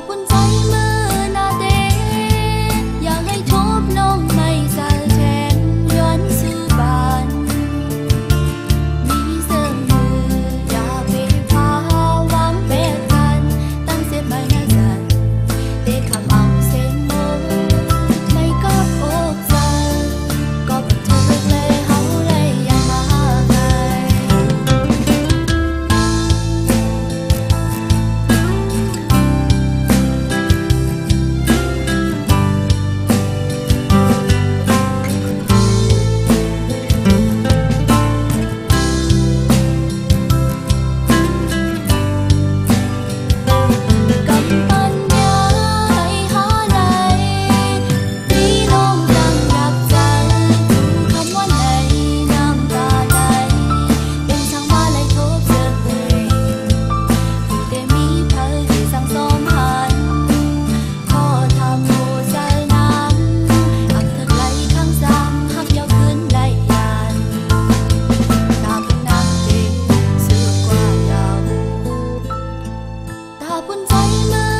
ปุ่นใจมือหน้าเดอยากให้ทบลงไม่สะแทนย้อนสู่บ้านมีเสื่อมมืออย่าไปพาหวังเป็ดกันตั้งเสียใบหน้าจันเด็กขับเอาเส้นโมไม่ก็อกจันก็บันทึกเลยเฮาเลยยังมาไกลกำปัญญาให้หาไหลพี่น้องดังรักใจคำว่าไหนน้ำตาไหลเป็นช่างมาเลยทบเจอเลยผู้ได้มีเผยที่สั่งสมหันขอทำโมใจนั้นหักเถิกไหลทั้งซ้ำหักยาวขึ้นไหลยันตาเป็นน้ำเด็กสุดกว่าเราตาปุ่นใจมือ